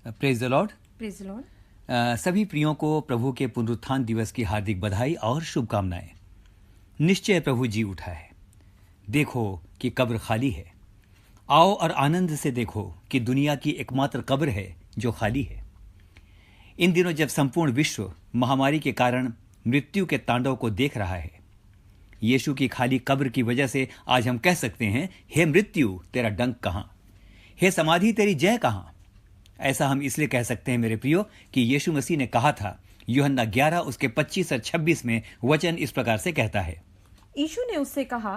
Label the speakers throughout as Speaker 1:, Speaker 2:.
Speaker 1: Praise the Lord.
Speaker 2: Praise the Lord.
Speaker 1: सभी प्रियों को प्रभु के पुनरुत्थान दिवस की हार्दिक बधाई और शुभकामनाएं। निश्चय प्रभु जी उठा है। देखो कि कब्र खाली है। आओ और आनंद से देखो कि दुनिया की एकमात्र कब्र है जो खाली है। इन दिनों जब संपूर्ण विश्व महामारी के कारण मृत्यु के तांडव को देख रहा है, यीशु की खाली कब्र की वजह से आज हम कह सकते हैं, हे मृत्यु तेरा डंक कहाँ, हे समाधि तेरी जय कहाँ। ऐसा हम इसलिए कह सकते हैं मेरे प्रियो कि यीशु मसीह ने कहा था, यूहन्ना 11 उसके 25 और 26 में वचन इस प्रकार से कहता है।
Speaker 2: यीशु ने उससे कहा,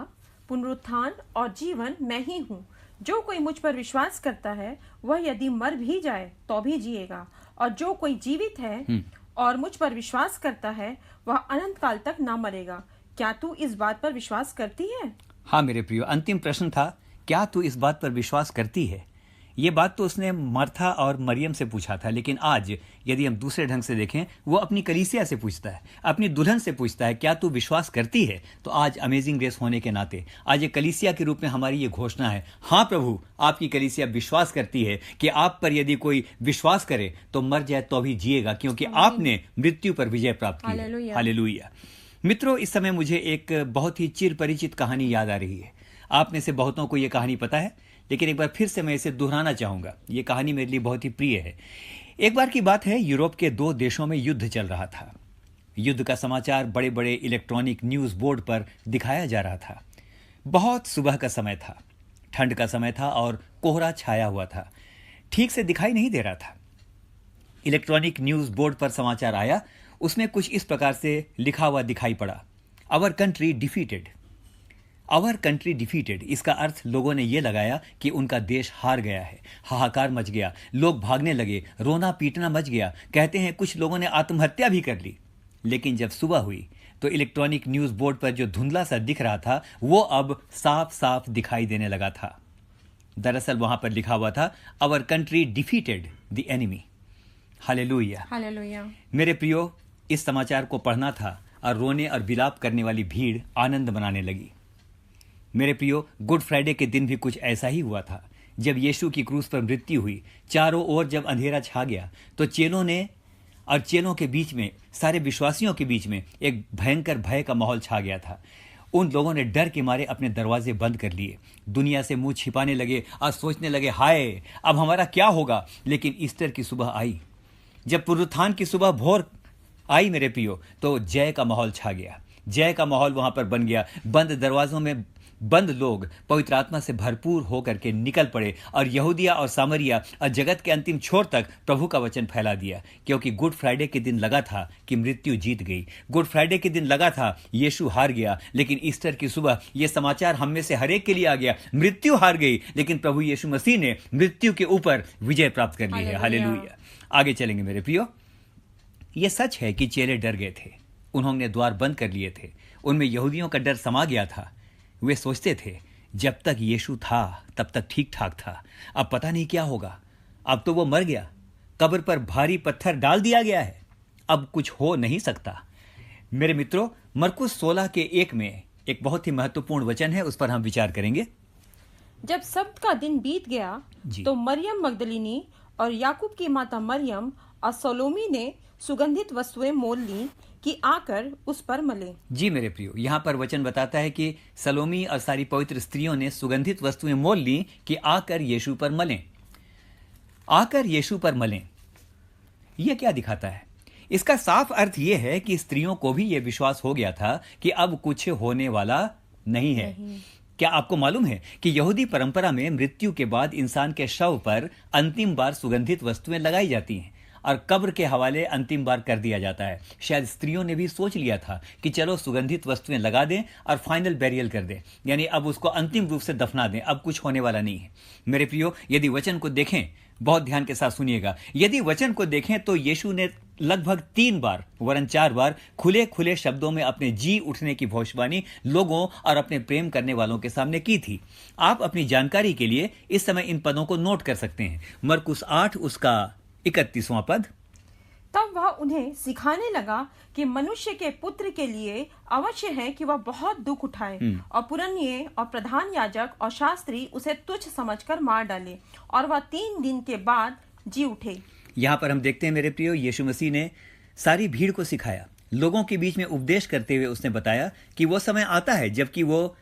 Speaker 2: पुनरुत्थान और जीवन मैं ही हूँ। जो कोई मुझ पर विश्वास करता है वह यदि मर भी जाए तो भी जिएगा, और जो कोई जीवित है और मुझ पर विश्वास करता है वह अनंत काल तक ना मरेगा। क्या तू इस बात पर विश्वास करती है?
Speaker 1: हाँ मेरे प्रियो, अंतिम प्रश्न था, क्या तू इस बात पर विश्वास करती है। ये बात तो उसने मार्था और मरियम से पूछा था, लेकिन आज यदि हम दूसरे ढंग से देखें, वो अपनी कलीसिया से पूछता है, अपनी दुल्हन से पूछता है, क्या तू विश्वास करती है। तो आज अमेजिंग ग्रेस होने के नाते आज एक कलीसिया के रूप में हमारी ये घोषणा है, हाँ प्रभु आपकी कलीसिया विश्वास करती है कि आप पर यदि कोई विश्वास करे तो मर जाए तो भी जिएगा, क्योंकि आपने मृत्यु पर विजय प्राप्त की है। हालेलुया। मित्रों, इस समय मुझे एक बहुत ही चिर परिचित कहानी याद आ रही है। आप में से बहुतों को ये कहानी पता है, लेकिन एक बार फिर से मैं इसे दोहराना चाहूंगा। ये कहानी मेरे लिए बहुत ही प्रिय है। एक बार की बात है, यूरोप के 2 देशों में युद्ध चल रहा था। युद्ध का समाचार बड़े बड़े इलेक्ट्रॉनिक न्यूज बोर्ड पर दिखाया जा रहा था। बहुत सुबह का समय था, ठंड का समय था और कोहरा छाया हुआ था, ठीक से दिखाई नहीं दे रहा था। इलेक्ट्रॉनिक न्यूज बोर्ड पर समाचार आया, उसमें कुछ इस प्रकार से लिखा हुआ दिखाई पड़ा, our country defeated. Our country defeated, इसका अर्थ लोगों ने यह लगाया कि उनका देश हार गया है। हाहाकार मच गया, लोग भागने लगे, रोना पीटना मच गया। कहते हैं कुछ लोगों ने आत्महत्या भी कर ली। लेकिन जब सुबह हुई तो इलेक्ट्रॉनिक न्यूज बोर्ड पर जो धुंधला सा दिख रहा था वो अब साफ साफ दिखाई देने लगा था। दरअसल वहां पर लिखा हुआ था, our country defeated the enemy. Hallelujah,
Speaker 2: hallelujah.
Speaker 1: मेरे प्रियो, इस समाचार को पढ़ना था और रोने और विलाप करने वाली भीड़ आनंद मनाने लगी। मेरे प्रियो, गुड फ्राइडे के दिन भी कुछ ऐसा ही हुआ था। जब यीशु की क्रूस पर मृत्यु हुई, चारों ओर जब अंधेरा छा गया तो चेलों के बीच में, सारे विश्वासियों के बीच में एक भयंकर भय का माहौल छा गया था। उन लोगों ने डर के मारे अपने दरवाजे बंद कर लिए, दुनिया से मुंह छिपाने लगे और सोचने लगे, हाय अब हमारा क्या होगा। लेकिन ईस्टर की सुबह आई, जब पुनरुत्थान की सुबह भोर आई मेरे प्रियो, तो जय का माहौल छा गया। जय का माहौल वहां पर बन गया। बंद दरवाजों में बंद लोग पवित्र आत्मा से भरपूर होकर के निकल पड़े और यहूदिया और सामरिया और जगत के अंतिम छोर तक प्रभु का वचन फैला दिया। क्योंकि गुड फ्राइडे के दिन लगा था कि मृत्यु जीत गई। गुड फ्राइडे के दिन लगा था यीशु हार गया। लेकिन ईस्टर की सुबह यह समाचार हम में से हर एक के लिए आ गया, मृत्यु हार गई, लेकिन प्रभु यीशु मसीह ने मृत्यु के ऊपर विजय प्राप्त कर ली है। हालेलुया। आगे चलेंगे मेरे प्रियो। यह सच है कि चेले डर गए थे, उन्होंने द्वार बंद कर लिए थे, उनमें यहूदियों का डर समा गया था। वे सोचते थे जब तक यीशु था तब तक ठीक ठाक था, अब पता नहीं क्या होगा। अब तो वो मर गया, कब्र पर भारी पत्थर डाल दिया गया है, अब कुछ हो नहीं सकता। मेरे मित्रों, मरकुस 16 के 1 में एक बहुत ही महत्वपूर्ण वचन है, उस पर हम विचार करेंगे।
Speaker 2: जब सब्त का दिन बीत गया तो मरियम मगदलिनी और याकूब की माता मरियम और सलोमी ने सुगंधित वस्तुएं मोल ली कि आकर उस पर मले।
Speaker 1: जी मेरे प्रियो, यहाँ पर वचन बताता है कि सलोमी और सारी पवित्र स्त्रियों ने सुगंधित वस्तुएं मोल ली कि आकर यीशु पर मलें। आकर यीशु पर मलें, यह क्या दिखाता है? इसका साफ अर्थ यह है कि स्त्रियों को भी यह विश्वास हो गया था कि अब कुछ होने वाला नहीं है। क्या आपको मालूम है कि यहूदी परंपरा में मृत्यु के बाद इंसान के शव पर अंतिम बार सुगंधित वस्तुएं लगाई जाती हैं और कब्र के हवाले अंतिम बार कर दिया जाता है। शायद स्त्रियों ने भी सोच लिया था कि चलो सुगंधित वस्तुएं लगा दें और फाइनल बैरियल कर दें, यानी अब उसको अंतिम रूप से दफना दें, अब कुछ होने वाला नहीं है। मेरे प्रियो, यदि वचन को देखें, बहुत ध्यान के साथ सुनिएगा, यदि वचन को देखें तो यीशु ने लगभग 3 बार वरन 4 बार खुले खुले शब्दों में अपने जी उठने की भविष्यवाणी लोगों और अपने प्रेम करने वालों के सामने की थी। आप अपनी जानकारी के लिए इस समय इन पदों को नोट कर सकते हैं। मरकुस 8 उसका 31वां पद।
Speaker 2: तब वह उन्हें सिखाने लगा कि मनुष्य के पुत्र के लिए अवश्य है कि वह बहुत दुख उठाए और पुरनिये और प्रधान याजक और शास्त्री उसे तुच्छ समझकर मार डाले और वह 3 दिन के बाद जी उठे।
Speaker 1: यहाँ पर हम देखते हैं मेरे प्रियो, यीशु मसीह ने सारी भीड़ को सिखाया, लोगों के बीच में उपदेश करते हुए उसने बताया कि वो समय आता है जबकि वो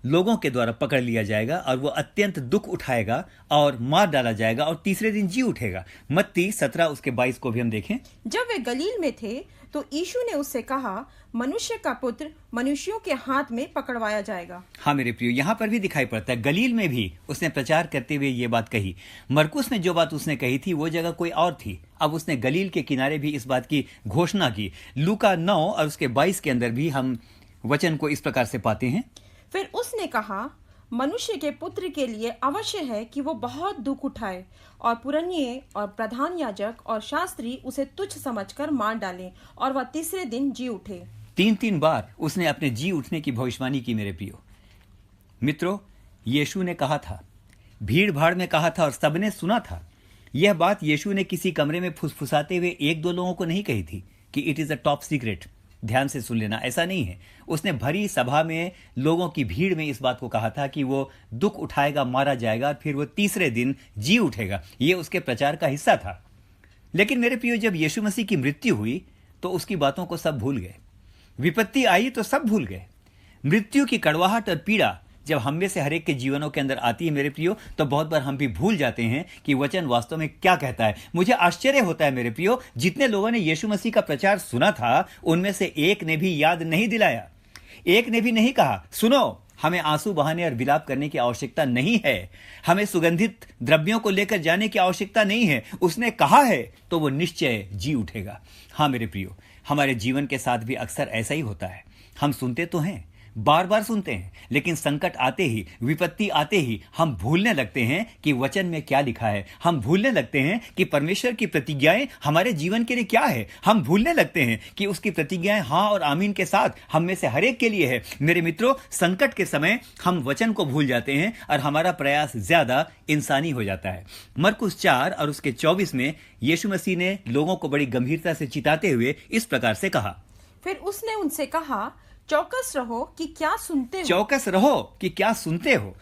Speaker 1: लोगों के द्वारा पकड़ लिया जाएगा और वो अत्यंत दुख उठाएगा और मार डाला जाएगा और तीसरे दिन जी उठेगा। मत्ती 17 उसके 22 को भी हम देखें।
Speaker 2: जब वे गलील में थे तो यीशु ने उससे कहा, मनुष्य का पुत्र मनुष्यों के हाथ में पकड़वाया जाएगा।
Speaker 1: हाँ मेरे प्रियो, यहाँ पर भी दिखाई पड़ता है, गलील में भी उसने प्रचार करते हुए ये बात कही। मरकुस ने जो बात उसने कही थी वो जगह कोई और थी, अब उसने गलील के किनारे भी इस बात की घोषणा की। लूका 9 और उसके 22 के अंदर भी हम वचन को इस प्रकार से पाते हैं।
Speaker 2: फिर उसने कहा, मनुष्य के पुत्र के लिए अवश्य है कि वो बहुत दुख उठाए और पुरनिये और प्रधान याजक और शास्त्री उसे तुच्छ समझकर मार डालें और वह तीसरे दिन जी उठे।
Speaker 1: 3 बार उसने अपने जी उठने की भविष्यवाणी की मेरे प्रियो मित्रों। यीशु ने कहा था, भीड़ भाड़ में कहा था और सबने सुना था। यह बात यीशु ने किसी कमरे में फुसफुसाते हुए 1-2 लोगों को नहीं कही थी कि it is a top secret, ध्यान से सुन लेना, ऐसा नहीं है। उसने भरी सभा में लोगों की भीड़ में इस बात को कहा था कि वो दुख उठाएगा, मारा जाएगा और फिर वो तीसरे दिन जी उठेगा। ये उसके प्रचार का हिस्सा था। लेकिन मेरे प्रियो, जब यीशु मसीह की मृत्यु हुई तो उसकी बातों को सब भूल गए। विपत्ति आई तो सब भूल गए। मृत्यु की कड़वाहट और पीड़ा जब हम में से हर एक के जीवनों के अंदर आती है मेरे प्रियो, तो बहुत बार हम भी भूल जाते हैं कि वचन वास्तव में क्या कहता है। मुझे आश्चर्य होता है मेरे प्रियो, जितने लोगों ने यीशु मसीह का प्रचार सुना था उनमें से एक ने भी याद नहीं दिलाया, एक ने भी नहीं कहा, सुनो हमें आंसू बहाने और विलाप करने की आवश्यकता नहीं है, हमें सुगंधित द्रव्यों को लेकर जाने की आवश्यकता नहीं है। उसने कहा है तो वो निश्चय जी उठेगा। हाँ मेरे प्रियो, हमारे जीवन के साथ भी अक्सर ऐसा ही होता है। हम सुनते तो हैं, बार बार सुनते हैं, लेकिन संकट आते ही, विपत्ति आते ही हम भूलने लगते हैं कि वचन में क्या लिखा है। हम भूलने लगते हैं कि परमेश्वर की प्रतिज्ञाएं हमारे जीवन के लिए क्या है। हम भूलने लगते हैं कि उसकी प्रतिज्ञाएं हाँ और आमीन के साथ हम में से हर एक के लिए है। मेरे मित्रों, संकट के समय हम वचन को भूल जाते हैं और हमारा प्रयास ज्यादा इंसानी हो जाता है। मरकुस 4 और उसके 24 में यीशु मसीह ने लोगों को बड़ी गंभीरता से चिताते हुए इस प्रकार से कहा,
Speaker 2: फिर उसने उनसे कहा, चौकस रहो कि क्या सुनते हो।
Speaker 1: चौकस रहो कि क्या सुनते हो।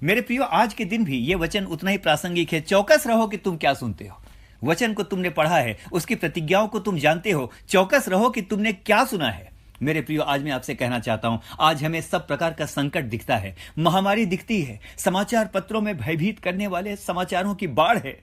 Speaker 1: मेरे प्रियो, आज के दिन भी ये वचन उतना ही प्रासंगिक है। चौकस रहो कि तुम क्या सुनते हो। वचन को तुमने पढ़ा है, उसकी प्रतिज्ञाओं को तुम जानते हो। चौकस रहो कि तुमने क्या सुना है। मेरे प्रियो, आज मैं आपसे कहना चाहता हूं, आज हमें सब प्रकार का संकट दिखता है, महामारी दिखती है, समाचार पत्रों में भयभीत करने वाले समाचारों की बाढ़ है।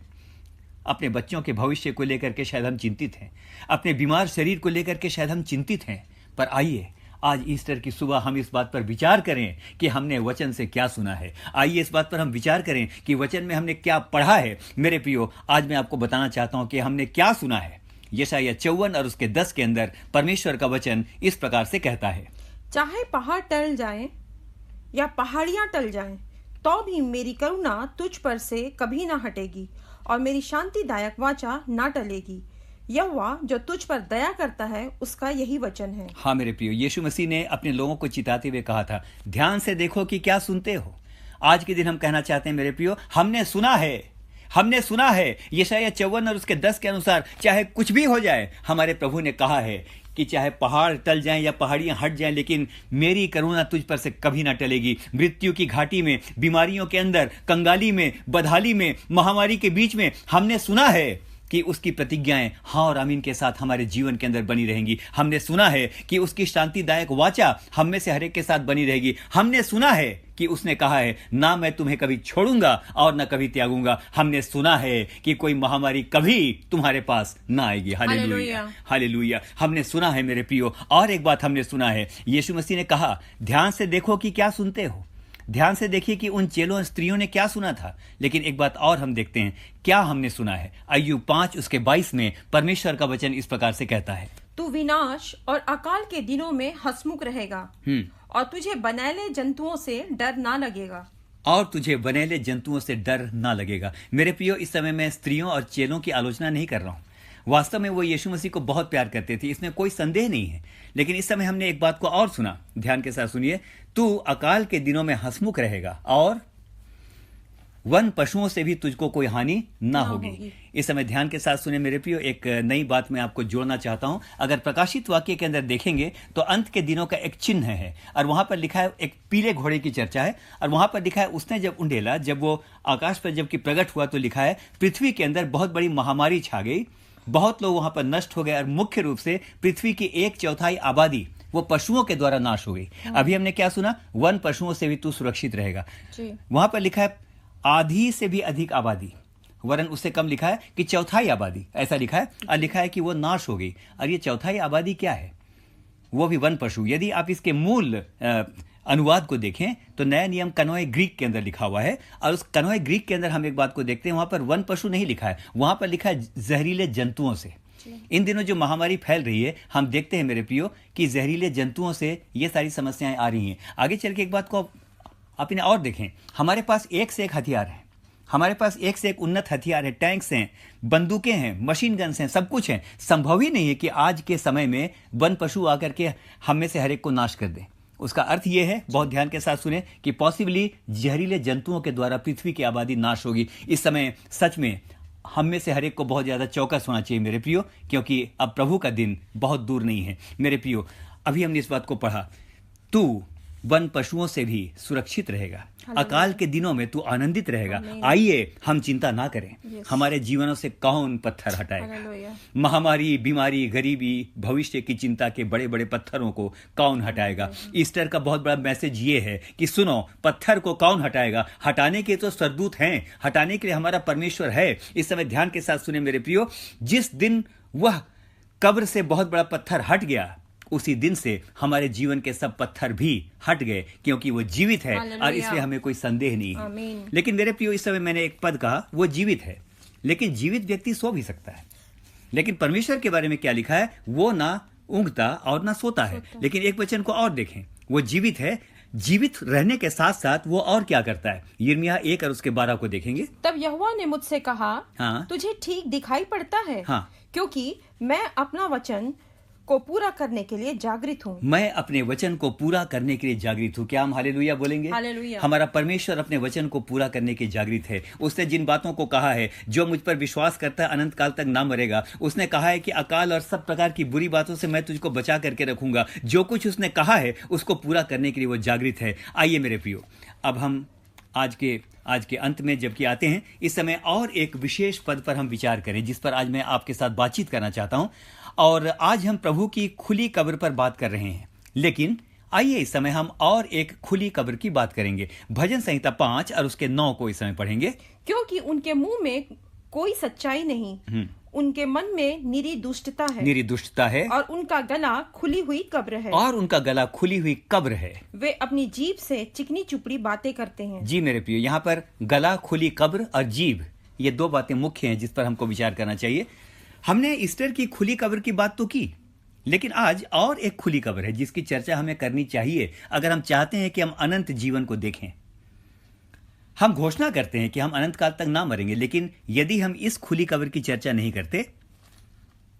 Speaker 1: अपने बच्चों के भविष्य को लेकर के शायद हम चिंतित हैं, अपने बीमार शरीर को लेकर के शायद हम चिंतित हैं। पर आइए आज ईस्टर की सुबह हम इस बात पर विचार करें कि हमने वचन से क्या सुना है। आइए इस बात पर हम विचार करें कि वचन में हमने क्या पढ़ा है। मेरे प्रियो, आज मैं आपको बताना चाहता हूं कि हमने क्या सुना है। यशायाह 54 और उसके 10 के अंदर परमेश्वर का वचन इस प्रकार से कहता है,
Speaker 2: चाहे पहाड़ टल जाएं या पहाड़ियां टल जाएं, तो भी मेरी करुणा तुझ पर से कभी ना हटेगी और मेरी शांतिदायक वाचा ना टलेगी। यहोवा जो तुझ पर दया करता है उसका यही वचन है।
Speaker 1: हाँ मेरे प्रियो, यीशु मसीह ने अपने लोगों को चिताते हुए कहा था, ध्यान से देखो कि क्या सुनते हो। आज के दिन हम कहना चाहते हैं मेरे प्रियो, हमने सुना है, हमने सुना है। यशायाह 54 और उसके 10 के अनुसार चाहे कुछ भी हो जाए, हमारे प्रभु ने कहा है कि चाहे पहाड़ टल जाएं या पहाड़ियां हट जाएं, लेकिन मेरी करुणा तुझ पर से कभी ना टलेगी। मृत्यु की घाटी में, बीमारियों के अंदर, कंगाली में, बदहाली में, महामारी के बीच में हमने सुना है कि उसकी प्रतिज्ञाएं हाँ और आमीन के साथ हमारे जीवन के अंदर बनी रहेंगी। हमने सुना है कि उसकी शांतिदायक वाचा हम में से हर एक के साथ बनी रहेगी। हमने सुना है कि उसने कहा है, ना मैं तुम्हें कभी छोड़ूंगा और ना कभी त्यागूंगा। हमने सुना है कि कोई महामारी कभी तुम्हारे पास ना आएगी। Hallelujah, hallelujah. हमने सुना है मेरे प्रियो। और एक बात हमने सुना है, यीशु मसीह ने कहा, ध्यान से देखो कि क्या सुनते हो। ध्यान से देखिए कि उन चेलों और स्त्रियों ने क्या सुना था। लेकिन एक बात और हम देखते हैं, क्या हमने सुना है। अय्यूब 5 उसके 22 में परमेश्वर का वचन इस प्रकार से कहता है,
Speaker 2: तू विनाश और अकाल के दिनों में हंसमुख रहेगा और तुझे बनैले जंतुओं से डर ना लगेगा।
Speaker 1: और तुझे बनेले जंतुओं से डर ना लगेगा। मेरे प्रियो, इस समय मैं स्त्रियों और चेलों की आलोचना नहीं कर रहा हूं। वास्तव में वो यीशु मसीह को बहुत प्यार करते थे, इसमें कोई संदेह नहीं है। लेकिन इस समय हमने एक बात को और सुना, ध्यान के साथ सुनिए। तू अकाल के दिनों में हंसमुख रहेगा और वन पशुओं से भी तुझको कोई हानि ना होगी।
Speaker 2: होगी।
Speaker 1: इस समय ध्यान के साथ सुने मेरे प्रियो, एक नई बात मैं आपको जोड़ना चाहता हूं। अगर प्रकाशित वाक्य के अंदर देखेंगे तो अंत के दिनों का एक चिन्ह है और वहां पर लिखा है, एक पीले घोड़े की चर्चा है और वहां पर लिखा है, उसने जब उंडेला, जब वो आकाश पर जबकि प्रकट हुआ तो लिखा है पृथ्वी के अंदर बहुत बड़ी महामारी छा गई, बहुत लोग वहां पर नष्ट हो गए और मुख्य रूप से पृथ्वी की 1/4 आबादी वो पशुओं के द्वारा नाश हो गई। अभी हमने क्या सुना, वन पशुओं से भी तू सुरक्षित रहेगा।
Speaker 2: जी।
Speaker 1: वहां पर लिखा है आधी से भी अधिक आबादी, वरन उससे कम लिखा है कि 1/4 आबादी, ऐसा लिखा है और लिखा है कि वो नाश हो गई। और ये 1/4 आबादी क्या है? वो भी वन पशु। यदि आप इसके मूल अनुवाद को देखें तो नया नियम कनोए ग्रीक के अंदर लिखा हुआ है और उस कनोए ग्रीक के अंदर हम एक बात को देखते हैं, वहां पर वन पशु नहीं लिखा है, वहां पर लिखा है जहरीले जंतुओं से। इन दिनों जो महामारी फैल रही है, हम देखते हैं मेरे प्रियो कि जहरीले जंतुओं से ये सारी समस्याएं आ रही हैं। आगे चल के एक बात को अपने और देखें, हमारे पास एक से एक हथियार हैं, हमारे पास एक से एक उन्नत हथियार है, टैंक्स हैं, बंदूकें हैं, मशीन गन्स हैं, सब कुछ है। संभव ही नहीं है कि आज के समय में वन पशु आकर के हम में से हर एक को नाश कर दें। उसका अर्थ यह है, बहुत ध्यान के साथ सुने, कि पॉसिबली जहरीले जंतुओं के द्वारा पृथ्वी की आबादी नाश होगी। इस समय सच में हम में से हर एक को बहुत ज्यादा चौकस होना चाहिए मेरे प्रियो, क्योंकि अब प्रभु का दिन बहुत दूर नहीं है मेरे प्रियो। अभी हमने इस बात को पढ़ा, तू वन पशुओं से भी सुरक्षित रहेगा, अकाल के दिनों में तू आनंदित रहेगा। आइए हम चिंता ना करें, हमारे जीवनों से कौन पत्थर हटाएगा? महामारी, बीमारी, गरीबी, भविष्य की चिंता के बड़े बड़े पत्थरों को कौन हटाएगा? ईस्टर का बहुत बड़ा मैसेज ये है कि सुनो, पत्थर को कौन हटाएगा? हटाने के तो सरदूत हैं, हटाने के लिए हमारा परमेश्वर है। इस समय ध्यान के साथ सुने मेरे प्रियो, जिस दिन वह कब्र से बहुत बड़ा पत्थर हट गया, उसी दिन से हमारे जीवन के सब पत्थर भी हट गए, क्योंकि वो जीवित है और इसलिए हमें कोई संदेह नहीं है। लेकिन मेरे प्रियो, इस समय मैंने एक पद कहा, वो जीवित है, लेकिन जीवित व्यक्ति सो भी सकता है। लेकिन परमेश्वर के बारे में क्या लिखा है? वो ना ऊँघता और ना सोता है। लेकिन एक वचन को और देखें, वो जीवित है, जीवित रहने के साथ साथ वो और क्या करता है? यिर्मयाह 1 और उसके 12 को देखेंगे।
Speaker 2: तब यहोवा ने मुझसे कहा,
Speaker 1: हाँ,
Speaker 2: तुझे ठीक दिखाई पड़ता है,
Speaker 1: हाँ,
Speaker 2: क्योंकि मैं अपना वचन को पूरा करने के लिए जागृत हूँ।
Speaker 1: मैं अपने वचन को पूरा करने के लिए जागृत हूँ। क्या हम हालेलुया बोलेंगे?
Speaker 2: हालेलुया।
Speaker 1: हमारा परमेश्वर अपने वचन को पूरा करने के जागृत है। उसने जिन बातों को कहा है, जो मुझ पर विश्वास करता है अनंत काल तक ना मरेगा। उसने कहा है कि अकाल और सब प्रकार की बुरी बातों से मैं तुझको बचा करके रखूंगा। जो कुछ उसने कहा है उसको पूरा करने के लिए वो जागृत है। आइए मेरे प्रियो, अब हम आज के अंत में जबकि आते हैं, इस समय और एक विशेष पद पर हम विचार करें, जिस पर आज मैं आपके साथ बातचीत करना चाहता हूं। और आज हम प्रभु की खुली कब्र पर बात कर रहे हैं। लेकिन आइए इस समय हम और एक खुली कब्र की बात करेंगे। भजन संहिता 5 और उसके 9 को इस समय पढ़ेंगे।
Speaker 2: क्योंकि उनके मुंह में कोई सच्चाई नहीं, उनके मन में निरी दुष्टता है और उनका गला खुली हुई कब्र है। वे अपनी जीभ से चिकनी चुपड़ी बातें करते हैं।
Speaker 1: जी मेरे प्रियो, यहाँ पर गला, खुली कब्र और जीभ, ये दो बातें मुख्य हैं जिस पर हमको विचार करना चाहिए। हमने ईस्टर की खुली कब्र की बात तो की, लेकिन आज और एक खुली कब्र है जिसकी चर्चा हमें करनी चाहिए अगर हम चाहते हैं कि हम अनंत जीवन को देखें। हम घोषणा करते हैं कि हम अनंत काल तक ना मरेंगे, लेकिन यदि हम इस खुली कब्र की चर्चा नहीं करते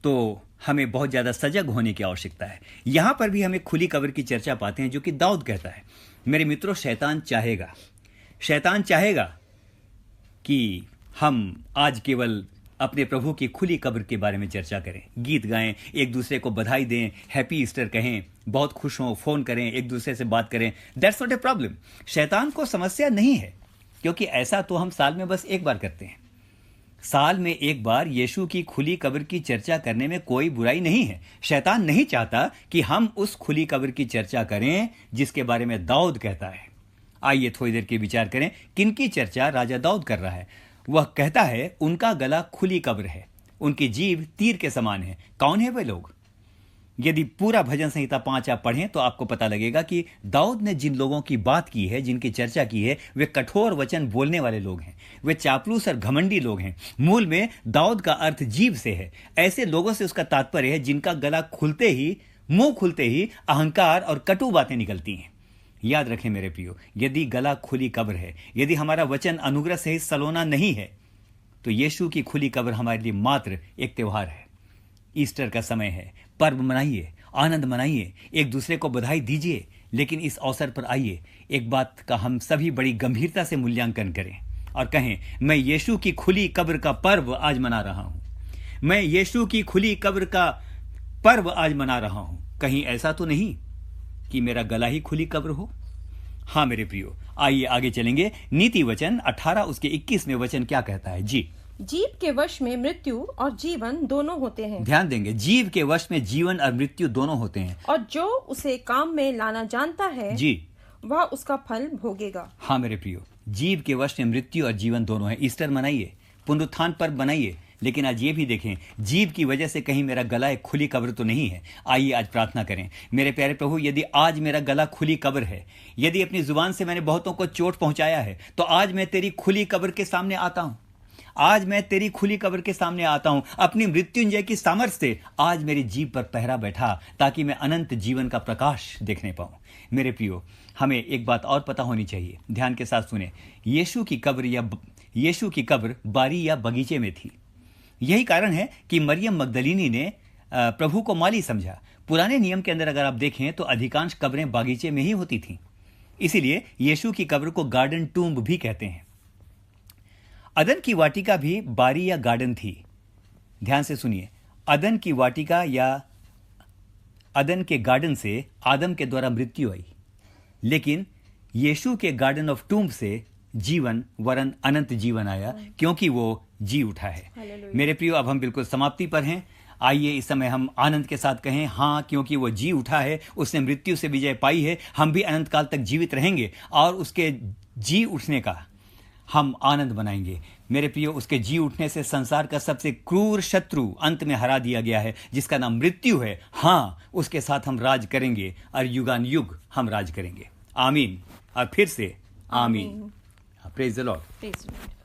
Speaker 1: तो हमें बहुत ज्यादा सजग होने की आवश्यकता है। यहां पर भी हम एक खुली कब्र की चर्चा पाते हैं जो कि दाऊद कहता है। मेरे मित्रों, शैतान चाहेगा कि हम आज केवल अपने प्रभु की खुली कब्र के बारे में चर्चा करें, गीत गाएं, एक दूसरे को बधाई दें, हैप्पी ईस्टर कहें, बहुत खुश हों, फोन करें, एक दूसरे से बात करें। That's not a problem. शैतान को समस्या नहीं है, क्योंकि ऐसा तो हम साल में बस एक बार करते हैं। साल में एक बार यीशु की खुली कब्र की चर्चा करने में कोई बुराई नहीं है। शैतान नहीं चाहता कि हम उस खुली कब्र की चर्चा करें जिसके बारे में दाऊद कहता है। आइए थोड़ी देर के विचार करें, किनकी चर्चा राजा दाऊद कर रहा है। वह कहता है उनका गला खुली कब्र है, उनकी जीभ तीर के समान है। कौन है वे लोग? यदि पूरा भजन संहिता 5 आप पढ़ें तो आपको पता लगेगा कि दाऊद ने जिन लोगों की बात की है, जिनकी चर्चा की है, वे कठोर वचन बोलने वाले लोग हैं, वे चापलूस और घमंडी लोग हैं। मूल में दाऊद का अर्थ जीभ से है। ऐसे लोगों से उसका तात्पर्य है जिनका गला खुलते ही, मुंह खुलते ही अहंकार और कटु बातें निकलती हैं। याद रखें मेरे प्रियो, यदि गला खुली कब्र है, यदि हमारा वचन अनुग्रह से सलोना नहीं है, तो यीशु की खुली कब्र हमारे लिए मात्र एक त्योहार है। ईस्टर का समय है, पर्व मनाइए, आनंद मनाइए, एक दूसरे को बधाई दीजिए। लेकिन इस अवसर पर आइए एक बात का हम सभी बड़ी गंभीरता से मूल्यांकन करें, और कहें, मैं यीशु की खुली कब्र का पर्व आज मना रहा हूं। मैं यीशु की खुली कब्र का पर्व आज मना रहा हूं। कहीं ऐसा तो नहीं कि मेरा गला ही खुली कब्र हो? हाँ मेरे प्रियो, आइए आगे चलेंगे। नीति वचन 18 उसके 21वें वचन क्या कहता है? जी,
Speaker 2: जीव के वश में मृत्यु और जीवन दोनों होते हैं।
Speaker 1: ध्यान देंगे, जीव के वश में जीवन और मृत्यु दोनों होते हैं।
Speaker 2: और जो उसे काम में लाना जानता है,
Speaker 1: जी,
Speaker 2: वह उसका फल भोगेगा।
Speaker 1: हाँ मेरे प्रियो, जीव के वश में मृत्यु और जीवन दोनों है। ईस्टर मनाइए, पुनरुत्थान पर्व बनाइए, लेकिन आज ये भी देखें, जीव की वजह से कहीं मेरा गला एक खुली कब्र तो नहीं है। आइए आज प्रार्थना करें। मेरे प्यारे प्रभु, यदि आज मेरा गला खुली कब्र है, यदि अपनी जुबान से मैंने बहुतों को चोट पहुंचाया है, तो आज मैं तेरी खुली कब्र के सामने आता हूं। आज मैं तेरी खुली कब्र के सामने आता हूं। अपनी मृत्युंजय की सामर्थ्य से आज मेरी जीभ पर पहरा बैठा, ताकि मैं अनंत जीवन का प्रकाश देखने पाऊं। मेरे प्रियो, हमें एक बात और पता होनी चाहिए, ध्यान के साथ सुने। यीशु की कब्र बारी या बगीचे में थी। यही कारण है कि मरियम मगदलीनी ने प्रभु को माली समझा। पुराने नियम के अंदर अगर आप देखें तो अधिकांश कब्रें बागीचे में ही होती थीं। इसीलिए यीशु की कब्र को गार्डन टूम्ब भी कहते हैं। अदन की वाटिका भी बारी या गार्डन थी। ध्यान से सुनिए, अदन की वाटिका या अदन के गार्डन से आदम के द्वारा मृत्यु आई, लेकिन यीशु के गार्डन ऑफ टूम्ब से जीवन वरन अनंत जीवन आया, क्योंकि वो जी उठा है।
Speaker 2: हालेलुया।
Speaker 1: मेरे प्रियो, अब हम बिल्कुल समाप्ति पर हैं। आइए इस समय हम आनंद के साथ कहें, हाँ, क्योंकि वो जी उठा है, उसने मृत्यु से विजय पाई है। हम भी अनंत काल तक जीवित रहेंगे और उसके जी उठने का हम आनंद बनाएंगे। मेरे प्रियो, उसके जी उठने से संसार का सबसे क्रूर शत्रु अंत में हरा दिया गया है, जिसका नाम मृत्यु है। हाँ, उसके साथ हम राज करेंगे और युगान युग हम राज करेंगे। आमीन और फिर से आमीन। Praise the Lord.
Speaker 2: Praise the Lord.